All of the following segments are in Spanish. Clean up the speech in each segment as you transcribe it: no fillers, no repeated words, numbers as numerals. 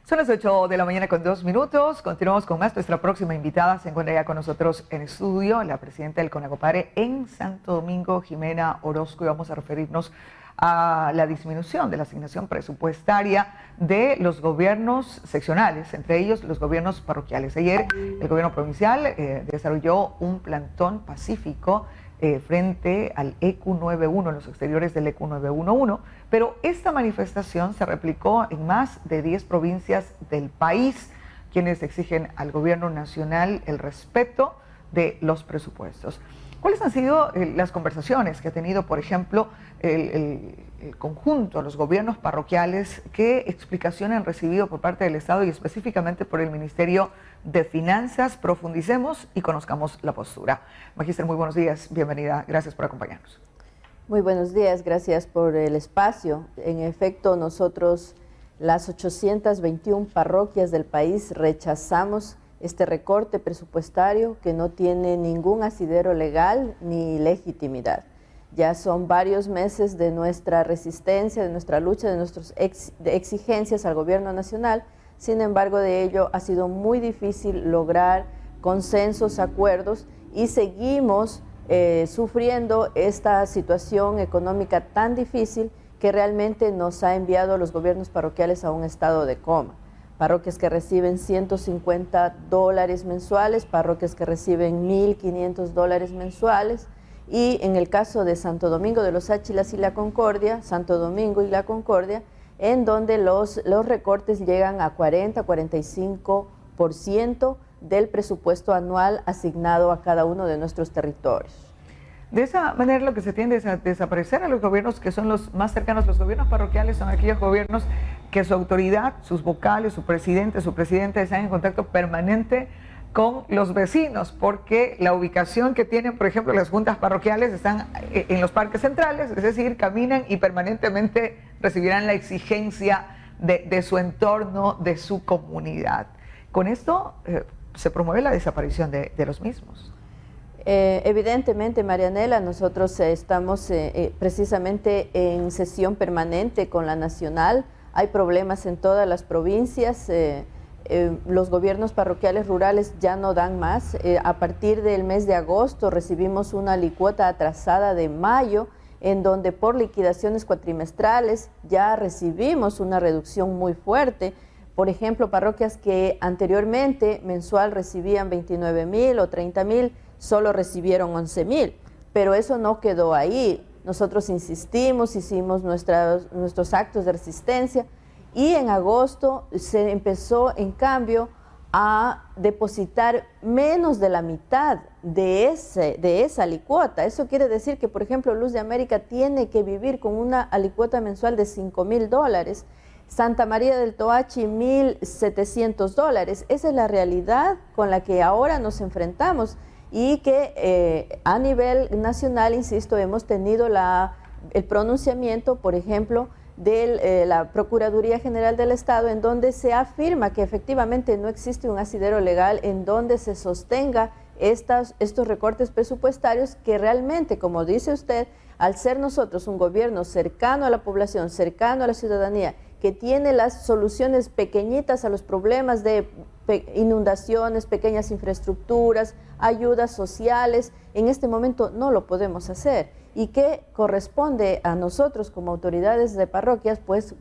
Son las 8 de la mañana con 2 minutos. Continuamos con más. Nuestra próxima invitada se encuentra ya con nosotros en estudio, la presidenta del CONAGOPARE en Santo Domingo, Jimena Orozco, y vamos a referirnos a la disminución de la asignación presupuestaria de los gobiernos seccionales, entre ellos los gobiernos parroquiales. Ayer el gobierno provincial desarrolló un plantón pacífico frente al EQ91, en los exteriores del EQ911, pero esta manifestación se replicó en más de 10 provincias del país, quienes exigen al gobierno nacional el respeto de los presupuestos. ¿Cuáles han sido las conversaciones que ha tenido, por ejemplo, el conjunto, los gobiernos parroquiales? ¿Qué explicación han recibido por parte del Estado y específicamente por el Ministerio de Finanzas? Profundicemos y conozcamos la postura. Magíster, muy buenos días, bienvenida, gracias por acompañarnos. Muy buenos días, gracias por el espacio. En efecto, nosotros, las 821 parroquias del país, rechazamos este recorte presupuestario que no tiene ningún asidero legal ni legitimidad. Ya son varios meses de nuestra resistencia, de nuestra lucha, de nuestras exigencias al gobierno nacional. Sin embargo, de ello ha sido muy difícil lograr consensos, acuerdos, y seguimos sufriendo esta situación económica tan difícil que realmente nos ha enviado a los gobiernos parroquiales a un estado de coma. Parroquias que reciben $150 mensuales, parroquias que reciben $1.500 mensuales, y en el caso de Santo Domingo de los Áchilas y la Concordia, Santo Domingo y la Concordia, en donde los recortes llegan a 40-45% del presupuesto anual asignado a cada uno de nuestros territorios. De esa manera lo que se tiende es a desaparecer a los gobiernos que son los más cercanos. Los gobiernos parroquiales son aquellos gobiernos que su autoridad, sus vocales, su presidente están en contacto permanente con los vecinos, porque la ubicación que tienen, por ejemplo, las juntas parroquiales están en los parques centrales, es decir, caminan y permanentemente recibirán la exigencia de su entorno, de su comunidad. Con esto se promueve la desaparición de los mismos. Evidentemente, Marianela, nosotros estamos precisamente en sesión permanente con la nacional. Hay problemas en todas las provincias. Los gobiernos parroquiales rurales ya no dan más. A partir del mes de agosto recibimos una alicuota atrasada de mayo, en donde por liquidaciones cuatrimestrales ya recibimos una reducción muy fuerte. Por ejemplo, parroquias que anteriormente mensual recibían 29,000 o 30,000, solo recibieron 11,000, pero eso no quedó ahí. Nosotros insistimos, hicimos nuestros actos de resistencia, y en agosto se empezó, en cambio, a depositar menos de la mitad de esa alicuota. Eso quiere decir que, por ejemplo, Luz de América tiene que vivir con una alicuota mensual de $5,000, Santa María del Toachi $1,700. Esa es la realidad con la que ahora nos enfrentamos, y que a nivel nacional, insisto, hemos tenido el pronunciamiento, por ejemplo, de la Procuraduría General del Estado, en donde se afirma que efectivamente no existe un asidero legal en donde se sostenga estos recortes presupuestarios, que realmente, como dice usted, al ser nosotros un gobierno cercano a la población, cercano a la ciudadanía, que tiene las soluciones pequeñitas a los problemas de inundaciones, pequeñas infraestructuras, ayudas sociales, en este momento no lo podemos hacer, y que corresponde a nosotros como autoridades de parroquias, pues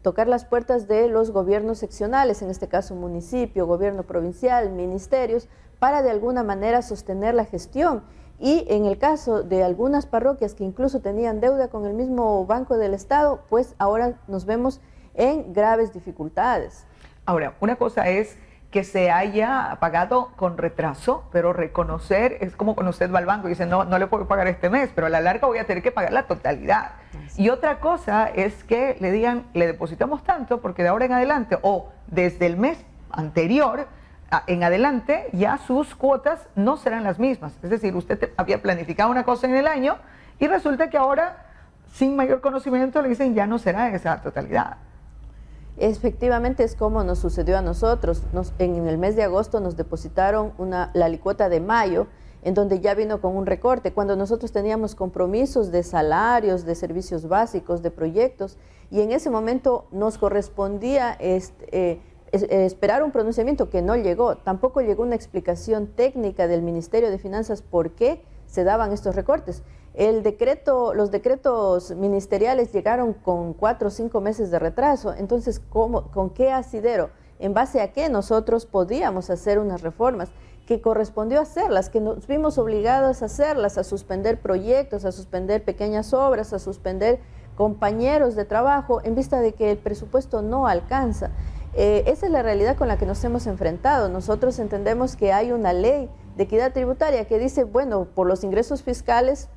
tocar las puertas de los gobiernos seccionales, en este caso municipio, gobierno provincial, ministerios, para de alguna manera sostener la gestión. Y en el caso de algunas parroquias que incluso tenían deuda con el mismo Banco del Estado, pues ahora nos vemos en graves dificultades. Ahora, una cosa es que se haya pagado con retraso, pero reconocer es como cuando usted va al banco y dice, no le puedo pagar este mes, pero a la larga voy a tener que pagar la totalidad. Y otra cosa es que le digan, le depositamos tanto porque de ahora en adelante, o desde el mes anterior en adelante, ya sus cuotas no serán las mismas. Es decir, usted había planificado una cosa en el año y resulta que ahora, sin mayor conocimiento, le dicen, ya no será esa totalidad. Efectivamente es como nos sucedió a nosotros. En el mes de agosto nos depositaron la alicuota de mayo, en donde ya vino con un recorte, cuando nosotros teníamos compromisos de salarios, de servicios básicos, de proyectos, y en ese momento nos correspondía esperar un pronunciamiento que no llegó. Tampoco llegó una explicación técnica del Ministerio de Finanzas por qué se daban estos recortes. Los decretos ministeriales llegaron con 4 o 5 meses de retraso. Entonces, ¿con qué asidero? ¿En base a qué nosotros podíamos hacer unas reformas que correspondió hacerlas, que nos vimos obligados a hacerlas, a suspender proyectos, a suspender pequeñas obras, a suspender compañeros de trabajo en vista de que el presupuesto no alcanza? Esa es la realidad con la que nos hemos enfrentado. Nosotros entendemos que hay una ley de equidad tributaria que dice, bueno, por los ingresos fiscales,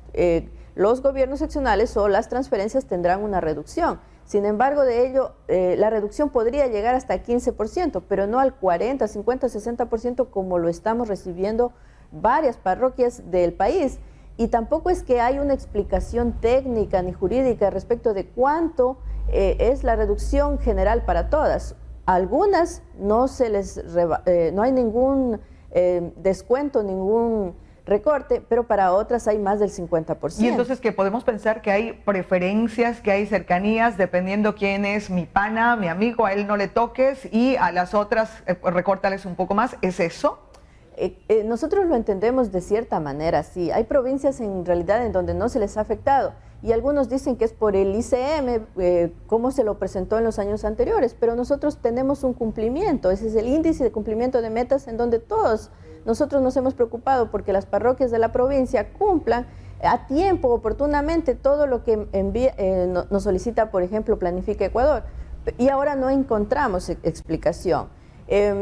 los gobiernos seccionales o las transferencias tendrán una reducción. Sin embargo, de ello, la reducción podría llegar hasta 15%, pero no al 40, 50, 60% como lo estamos recibiendo varias parroquias del país. Y tampoco es que hay una explicación técnica ni jurídica respecto de cuánto es la reducción general para todas. Algunas no hay ningún descuento, ningún recorte, pero para otras hay más del 50%. Y entonces que podemos pensar que hay preferencias, que hay cercanías, dependiendo quién es mi pana, mi amigo, a él no le toques y a las otras recórtales un poco más. ¿Es eso? Nosotros lo entendemos de cierta manera, sí. Hay provincias en realidad en donde no se les ha afectado y algunos dicen que es por el ICM, como se lo presentó en los años anteriores, pero nosotros tenemos un cumplimiento, ese es el índice de cumplimiento de metas en donde todos nosotros nos hemos preocupado porque las parroquias de la provincia cumplan a tiempo, oportunamente, todo lo que nos solicita, por ejemplo, Planifica Ecuador. Y ahora no encontramos explicación.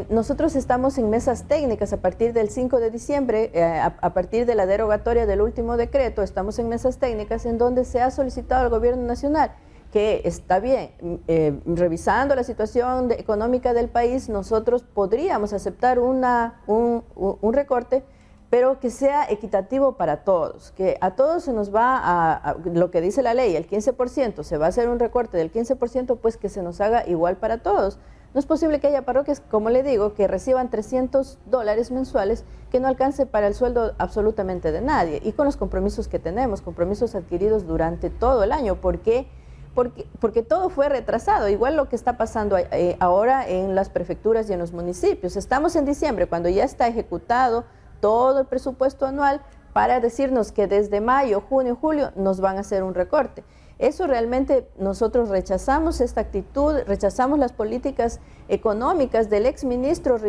Nosotros estamos en mesas técnicas a partir del 5 de diciembre, a partir de la derogatoria del último decreto, estamos en mesas técnicas en donde se ha solicitado al gobierno nacional que está bien, revisando la situación económica del país, nosotros podríamos aceptar un recorte, pero que sea equitativo para todos, que a todos se nos va a lo que dice la ley, el 15%, se va a hacer un recorte del 15%, pues que se nos haga igual para todos. No es posible que haya parroquias, como le digo, que reciban $300 mensuales que no alcance para el sueldo absolutamente de nadie. Y con los compromisos que tenemos, compromisos adquiridos durante todo el año. Porque todo fue retrasado, igual lo que está pasando ahora en las prefecturas y en los municipios. Estamos en diciembre, cuando ya está ejecutado todo el presupuesto anual, para decirnos que desde mayo, junio, julio nos van a hacer un recorte. Eso realmente nosotros rechazamos esta actitud, rechazamos las políticas económicas del exministro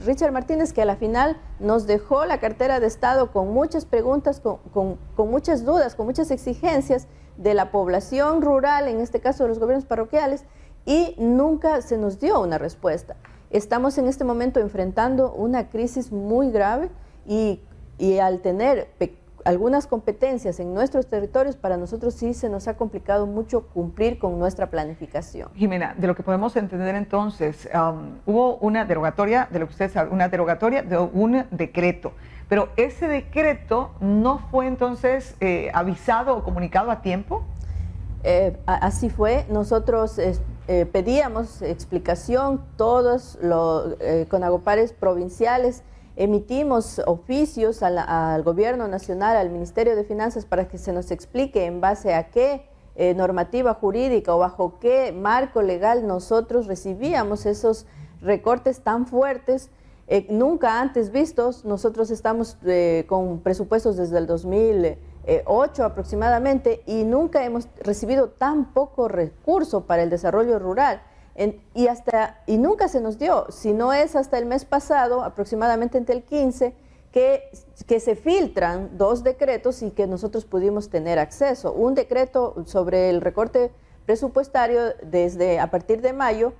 Richard Martínez, que a la final nos dejó la cartera de Estado con muchas preguntas, con muchas dudas, con muchas exigencias de la población rural, en este caso de los gobiernos parroquiales, y nunca se nos dio una respuesta. Estamos en este momento enfrentando una crisis muy grave y al tener algunas competencias en nuestros territorios, para nosotros sí se nos ha complicado mucho cumplir con nuestra planificación. Jimena, de lo que podemos entender entonces, hubo una derogatoria, de lo que usted sabe, una derogatoria de un decreto, pero ese decreto no fue entonces avisado o comunicado a tiempo. Así fue, nosotros pedíamos explicación, todos los CONAGOPARES provinciales, emitimos oficios al Gobierno Nacional, al Ministerio de Finanzas, para que se nos explique en base a qué normativa jurídica o bajo qué marco legal nosotros recibíamos esos recortes tan fuertes, nunca antes vistos. Nosotros estamos con presupuestos desde el 2008 aproximadamente y nunca hemos recibido tan poco recurso para el desarrollo rural. Y nunca se nos dio, si no es hasta el mes pasado, aproximadamente entre el 15, que se filtran 2 decretos y que nosotros pudimos tener acceso. Un decreto sobre el recorte presupuestario a partir de mayo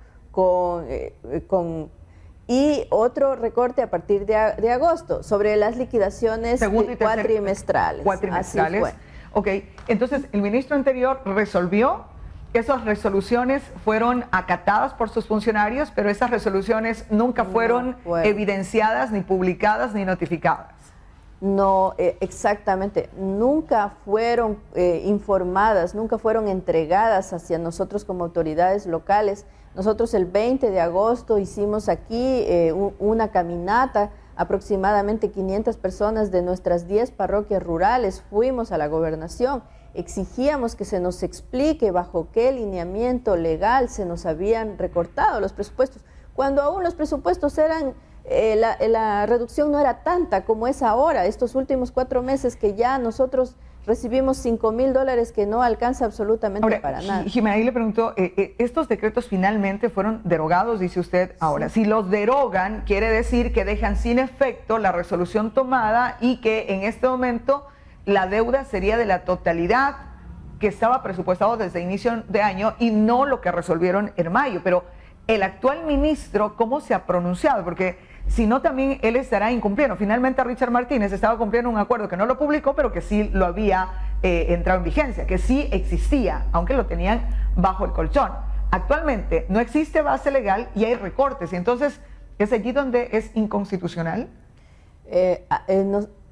y otro recorte a partir de agosto sobre las liquidaciones cuatrimestrales. Cuatrimestrales. Así fue. Ok, entonces el ministro anterior resolvió. Esas resoluciones fueron acatadas por sus funcionarios, pero esas resoluciones nunca fueron evidenciadas, ni publicadas, ni notificadas. No, exactamente. Nunca fueron informadas, nunca fueron entregadas hacia nosotros como autoridades locales. Nosotros el 20 de agosto hicimos aquí una caminata, aproximadamente 500 personas de nuestras 10 parroquias rurales, fuimos a la gobernación. Exigíamos que se nos explique bajo qué lineamiento legal se nos habían recortado los presupuestos, cuando aún los presupuestos eran, la reducción no era tanta como es ahora, estos últimos 4 meses que ya nosotros recibimos $5.000 que no alcanza absolutamente ahora, para nada. Jimena, ahí le pregunto, estos decretos finalmente fueron derogados, dice usted ahora. Sí. Si los derogan, quiere decir que dejan sin efecto la resolución tomada y que en este momento la deuda sería de la totalidad que estaba presupuestado desde inicio de año y no lo que resolvieron en mayo. Pero el actual ministro, ¿cómo se ha pronunciado? Porque si no, también él estará incumpliendo. Finalmente Richard Martínez estaba cumpliendo un acuerdo que no lo publicó, pero que sí lo había entrado en vigencia, que sí existía, aunque lo tenían bajo el colchón. Actualmente no existe base legal y hay recortes, y entonces es allí donde es inconstitucional.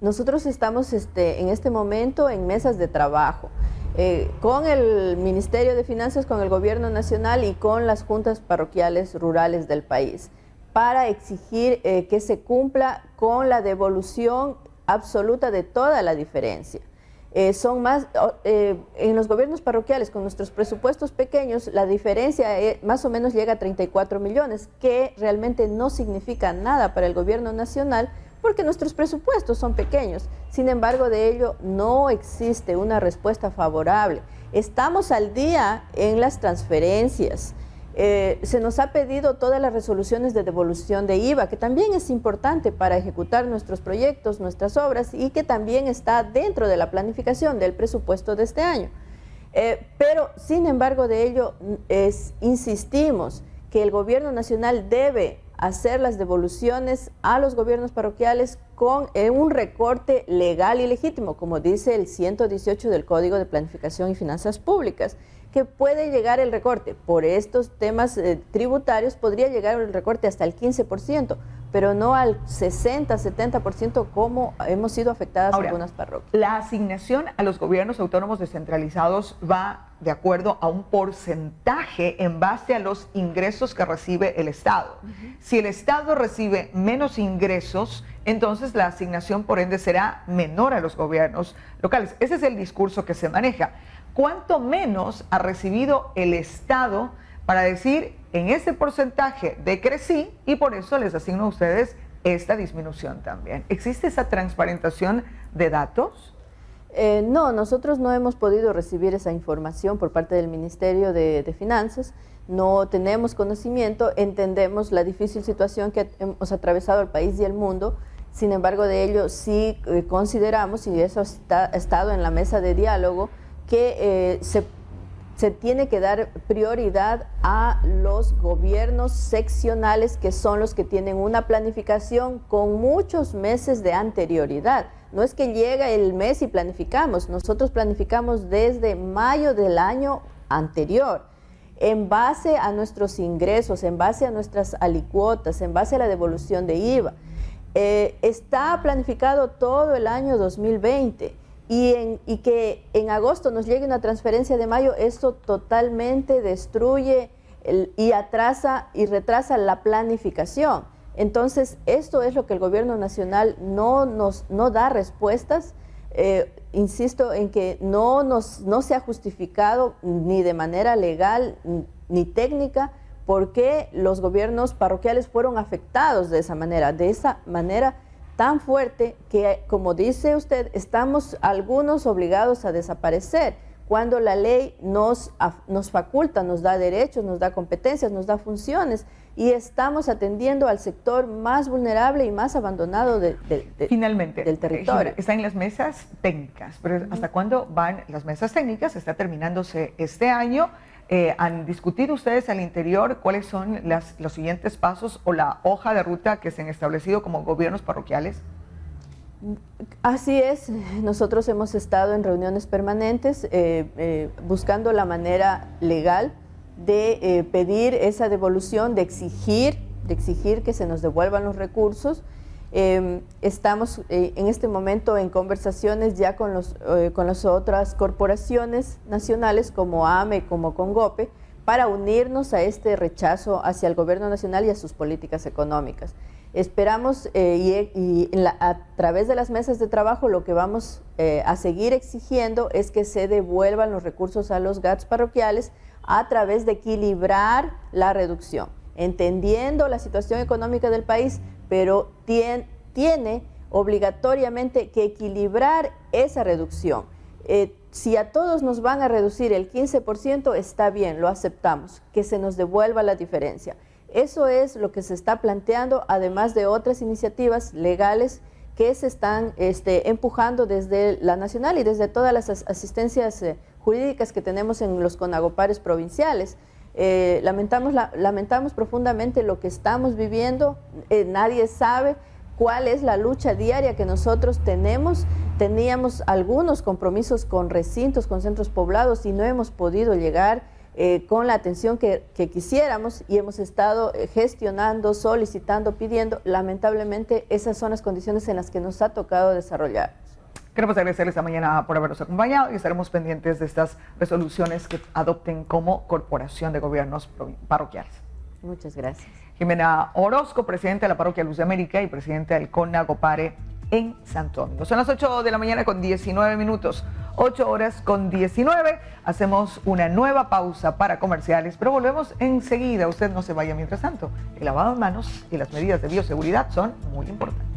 Nosotros estamos en este momento en mesas de trabajo con el Ministerio de Finanzas, con el Gobierno Nacional y con las juntas parroquiales rurales del país, para exigir que se cumpla con la devolución absoluta de toda la diferencia. En los gobiernos parroquiales, con nuestros presupuestos pequeños, la diferencia más o menos llega a 34 millones, que realmente no significa nada para el gobierno nacional, porque nuestros presupuestos son pequeños. Sin embargo, de ello no existe una respuesta favorable. Estamos al día en las transferencias. Se nos ha pedido todas las resoluciones de devolución de IVA, que también es importante para ejecutar nuestros proyectos, nuestras obras, y que también está dentro de la planificación del presupuesto de este año. Pero, sin embargo, de ello insistimos que el gobierno nacional debe hacer las devoluciones a los gobiernos parroquiales con un recorte legal y legítimo, como dice el 118 del Código de Planificación y Finanzas Públicas, que puede llegar el recorte por estos temas tributarios, podría llegar el recorte hasta el 15%, pero no al 60, 70% como hemos sido afectadas algunas parroquias. La asignación a los gobiernos autónomos descentralizados va de acuerdo a un porcentaje en base a los ingresos que recibe el Estado. Si el Estado recibe menos ingresos, entonces la asignación por ende será menor a los gobiernos locales. Ese es el discurso que se maneja. ¿Cuánto menos ha recibido el Estado para decir, en este porcentaje decrecí y por eso les asigno a ustedes esta disminución también? ¿Existe esa transparentación de datos? No, nosotros no hemos podido recibir esa información por parte del Ministerio de Finanzas. No tenemos conocimiento, entendemos la difícil situación que hemos atravesado el país y el mundo. Sin embargo, de ello sí consideramos, y eso ha estado en la mesa de diálogo, que se tiene que dar prioridad a los gobiernos seccionales, que son los que tienen una planificación con muchos meses de anterioridad. No es que llega el mes y planificamos, nosotros planificamos desde mayo del año anterior, en base a nuestros ingresos, en base a nuestras alicuotas, en base a la devolución de IVA. Está planificado todo el año 2020. Y que en agosto nos llegue una transferencia de mayo, esto totalmente destruye y atrasa y retrasa la planificación. Entonces, esto es lo que el gobierno nacional no da respuestas. Insisto en que no se ha justificado ni de manera legal ni técnica por qué los gobiernos parroquiales fueron afectados de esa manera tan fuerte que, como dice usted, estamos algunos obligados a desaparecer, cuando la ley nos faculta, nos da derechos, nos da competencias, nos da funciones, y estamos atendiendo al sector más vulnerable y más abandonado Finalmente, del territorio. Están las mesas técnicas, pero ¿hasta cuándo van las mesas técnicas? Está terminándose este año. ¿Han discutido ustedes al interior cuáles son los siguientes pasos o la hoja de ruta que se han establecido como gobiernos parroquiales? Así es, nosotros hemos estado en reuniones permanentes buscando la manera legal de pedir esa devolución, de exigir que se nos devuelvan los recursos. Estamos en este momento en conversaciones ya con las otras corporaciones nacionales como AME, como Congope, para unirnos a este rechazo hacia el gobierno nacional y a sus políticas económicas. Esperamos a través de las mesas de trabajo lo que vamos a seguir exigiendo es que se devuelvan los recursos a los GATS parroquiales a través de equilibrar la reducción. entendiendo la situación económica del país, pero tiene obligatoriamente que equilibrar esa reducción. Si a todos nos van a reducir el 15%, está bien, lo aceptamos, que se nos devuelva la diferencia. Eso es lo que se está planteando, además de otras iniciativas legales que se están empujando desde la nacional y desde todas las asistencias jurídicas que tenemos en los CONAGOPARES provinciales. Lamentamos profundamente lo que estamos viviendo, nadie sabe cuál es la lucha diaria que nosotros tenemos. Teníamos algunos compromisos con recintos, con centros poblados y no hemos podido llegar con la atención que quisiéramos y hemos estado gestionando, solicitando, pidiendo. Lamentablemente esas son las condiciones en las que nos ha tocado desarrollar. Queremos agradecerles esta mañana por habernos acompañado y estaremos pendientes de estas resoluciones que adopten como Corporación de Gobiernos Parroquiales. Muchas gracias. Jimena Orozco, presidenta de la Parroquia Luz de América y presidenta del CONAGOPARE en Santo Domingo. Son las 8 de la mañana con 19 minutos, 8 horas con 19. Hacemos una nueva pausa para comerciales, pero volvemos enseguida. Usted no se vaya mientras tanto. El lavado de manos y las medidas de bioseguridad son muy importantes.